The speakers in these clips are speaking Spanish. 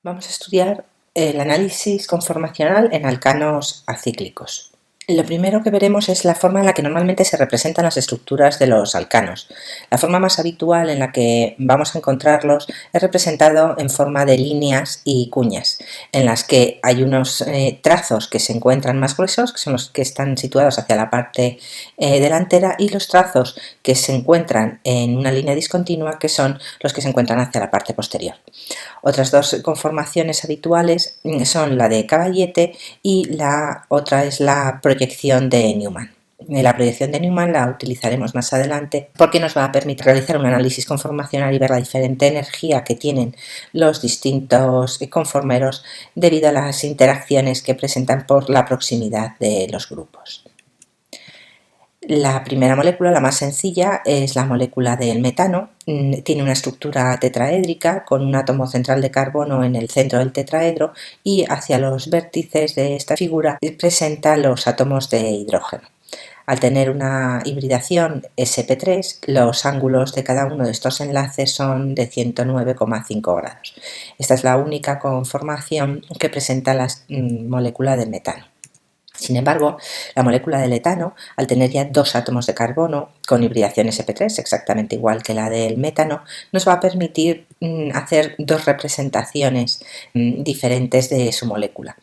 Vamos a estudiar el análisis conformacional en alcanos acíclicos. Lo primero que veremos es la forma en la que normalmente se representan las estructuras de los alcanos. La forma más habitual en la que vamos a encontrarlos es representado en forma de líneas y cuñas, en las que hay unos trazos que se encuentran más gruesos, que son los que están situados hacia la parte delantera, y los trazos que se encuentran en una línea discontinua, que son los que se encuentran hacia la parte posterior. Otras dos conformaciones habituales son la de caballete y la otra es la proyección de Newman. La proyección de Newman la utilizaremos más adelante porque nos va a permitir realizar un análisis conformacional y ver la diferente energía que tienen los distintos conformeros debido a las interacciones que presentan por la proximidad de los grupos. La primera molécula, la más sencilla, es la molécula del metano. Tiene una estructura tetraédrica con un átomo central de carbono en el centro del tetraedro y hacia los vértices de esta figura presenta los átomos de hidrógeno. Al tener una hibridación sp3, los ángulos de cada uno de estos enlaces son de 109,5 grados. Esta es la única conformación que presenta la molécula del metano. Sin embargo, la molécula del etano, al tener ya dos átomos de carbono con hibridación sp3, exactamente igual que la del metano, nos va a permitir hacer dos representaciones diferentes de su molécula.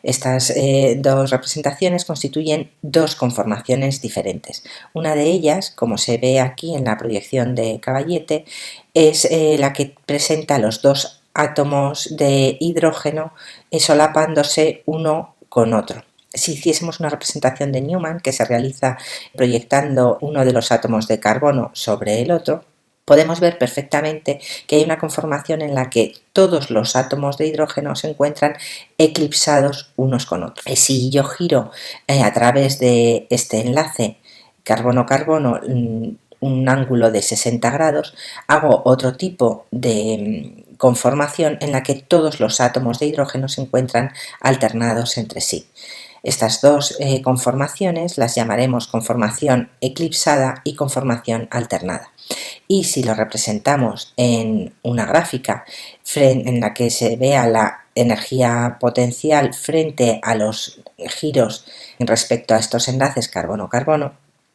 Estas dos representaciones constituyen dos conformaciones diferentes. Una de ellas, como se ve aquí en la proyección de caballete, es la que presenta los dos átomos de hidrógeno solapándose uno con otro. Si hiciésemos una representación de Newman, que se realiza proyectando uno de los átomos de carbono sobre el otro, podemos ver perfectamente que hay una conformación en la que todos los átomos de hidrógeno se encuentran eclipsados unos con otros. Si yo giro a través de este enlace carbono-carbono un ángulo de 60 grados, hago otro tipo de conformación en la que todos los átomos de hidrógeno se encuentran alternados entre sí. Estas dos conformaciones las llamaremos conformación eclipsada y conformación alternada. Y si lo representamos en una gráfica en la que se vea la energía potencial frente a los giros respecto a estos enlaces carbono-carbono,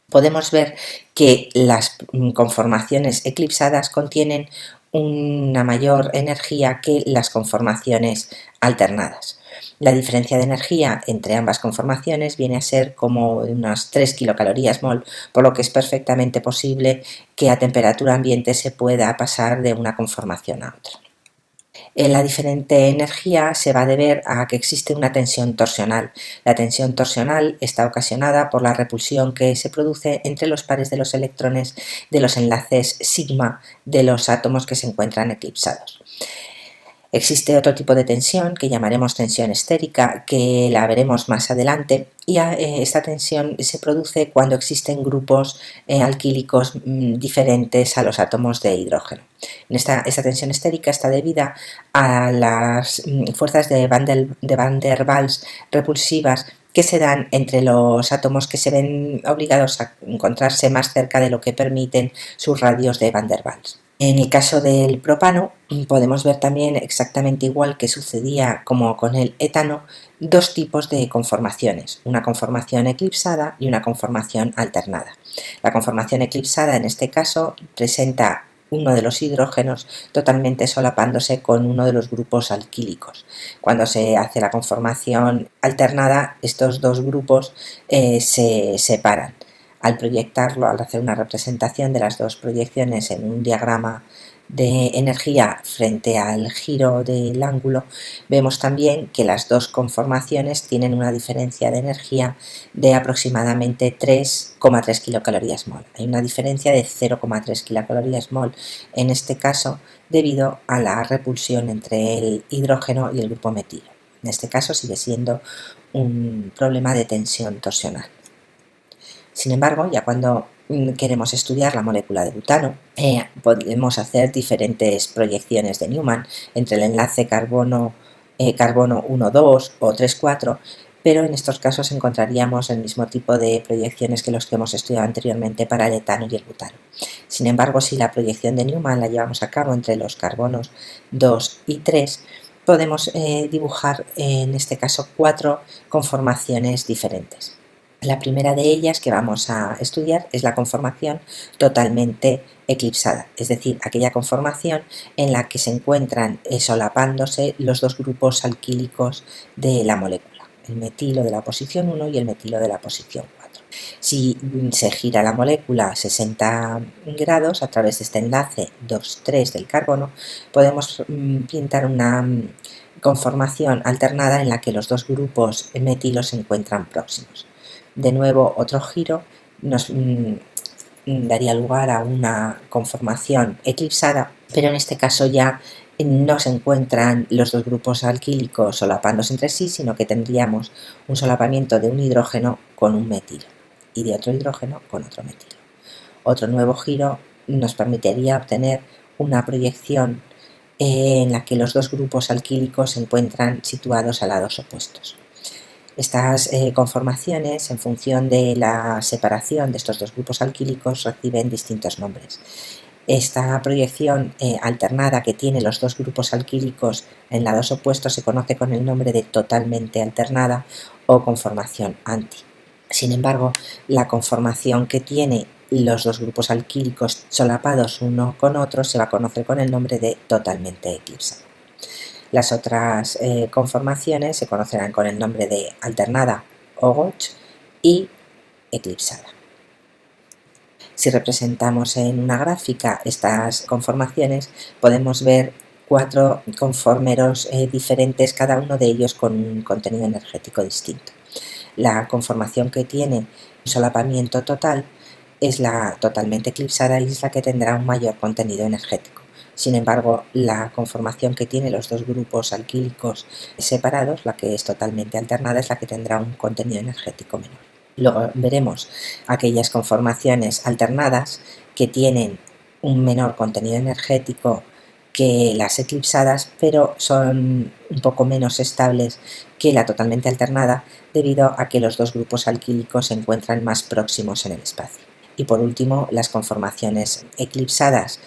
podemos ver que las conformaciones eclipsadas contienen una mayor energía que las conformaciones alternadas. La diferencia de energía entre ambas conformaciones viene a ser como de unas 3 kilocalorías mol, por lo que es perfectamente posible que a temperatura ambiente se pueda pasar de una conformación a otra. La diferente energía se va a deber a que existe una tensión torsional. La tensión torsional está ocasionada por la repulsión que se produce entre los pares de los electrones de los enlaces sigma de los átomos que se encuentran eclipsados. Existe otro tipo de tensión que llamaremos tensión estérica, que la veremos más adelante, y esta tensión se produce cuando existen grupos alquílicos diferentes a los átomos de hidrógeno. Esta tensión estérica está debida a las fuerzas de Van der Waals repulsivas que se dan entre los átomos que se ven obligados a encontrarse más cerca de lo que permiten sus radios de Van der Waals. En el caso del propano podemos ver también, exactamente igual que sucedía como con el etano, dos tipos de conformaciones, una conformación eclipsada y una conformación alternada. La conformación eclipsada en este caso presenta uno de los hidrógenos totalmente solapándose con uno de los grupos alquílicos. Cuando se hace la conformación alternada, estos dos grupos se separan. Al proyectarlo, al hacer una representación de las dos proyecciones en un diagrama de energía frente al giro del ángulo, vemos también que las dos conformaciones tienen una diferencia de energía de aproximadamente 3,3 kilocalorías mol. Hay una diferencia de 0,3 kilocalorías mol en este caso debido a la repulsión entre el hidrógeno y el grupo metilo. En este caso sigue siendo un problema de tensión torsional. Sin embargo, ya cuando queremos estudiar la molécula de butano, podemos hacer diferentes proyecciones de Newman entre el enlace carbono 1,2 o 3,4, pero en estos casos encontraríamos el mismo tipo de proyecciones que los que hemos estudiado anteriormente para el etano y el butano. Sin embargo, si la proyección de Newman la llevamos a cabo entre los carbonos 2 y 3, podemos dibujar en este caso 4 conformaciones diferentes. La primera de ellas que vamos a estudiar es la conformación totalmente eclipsada, es decir, aquella conformación en la que se encuentran solapándose los dos grupos alquílicos de la molécula, el metilo de la posición 1 y el metilo de la posición 4. Si se gira la molécula a 60 grados a través de este enlace 2,3 del carbono, podemos pintar una conformación alternada en la que los dos grupos metilo se encuentran próximos. De nuevo, otro giro nos daría lugar a una conformación eclipsada, pero en este caso ya no se encuentran los dos grupos alquílicos solapándose entre sí, sino que tendríamos un solapamiento de un hidrógeno con un metilo y de otro hidrógeno con otro metilo. Otro nuevo giro nos permitiría obtener una proyección en la que los dos grupos alquílicos se encuentran situados a lados opuestos. Estas conformaciones, en función de la separación de estos dos grupos alquílicos, reciben distintos nombres. Esta proyección alternada que tiene los dos grupos alquílicos en lados opuestos se conoce con el nombre de totalmente alternada o conformación anti. Sin embargo, la conformación que tiene los dos grupos alquílicos solapados uno con otro se va a conocer con el nombre de totalmente eclipsada. Las otras conformaciones se conocerán con el nombre de alternada o Gauge y eclipsada. Si representamos en una gráfica estas conformaciones, podemos ver 4 conformeros diferentes, cada uno de ellos con un contenido energético distinto. La conformación que tiene un solapamiento total es la totalmente eclipsada y es la que tendrá un mayor contenido energético. Sin embargo, la conformación que tiene los dos grupos alquílicos separados, la que es totalmente alternada, es la que tendrá un contenido energético menor. Luego veremos aquellas conformaciones alternadas que tienen un menor contenido energético que las eclipsadas, pero son un poco menos estables que la totalmente alternada debido a que los dos grupos alquílicos se encuentran más próximos en el espacio. Y por último, las conformaciones eclipsadas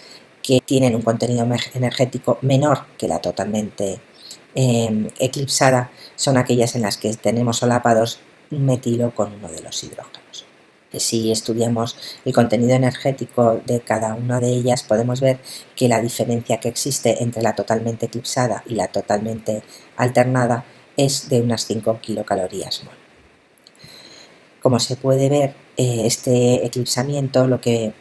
que tienen un contenido energético menor que la totalmente eclipsada son aquellas en las que tenemos solapados un metilo con uno de los hidrógenos. Si estudiamos el contenido energético de cada una de ellas, podemos ver que la diferencia que existe entre la totalmente eclipsada y la totalmente alternada es de unas 5 kilocalorías mol. Como se puede ver, este eclipsamiento lo que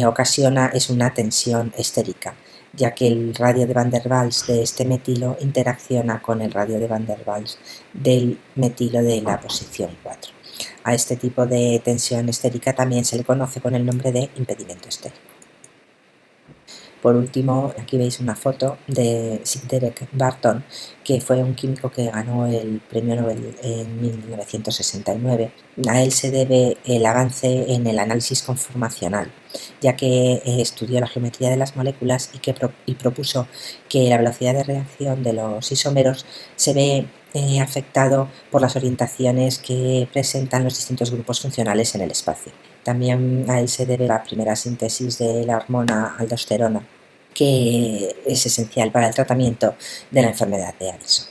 ocasiona es una tensión estérica, ya que el radio de Van der Waals de este metilo interacciona con el radio de Van der Waals del metilo de la posición 4. A este tipo de tensión estérica también se le conoce con el nombre de impedimento estérico. Por último, aquí veis una foto de Sir Derek Barton, que fue un químico que ganó el premio Nobel en 1969. A él se debe el avance en el análisis conformacional, ya que estudió la geometría de las moléculas y propuso que la velocidad de reacción de los isómeros se ve afectado por las orientaciones que presentan los distintos grupos funcionales en el espacio. También a él se debe la primera síntesis de la hormona aldosterona, que es esencial para el tratamiento de la enfermedad de Addison.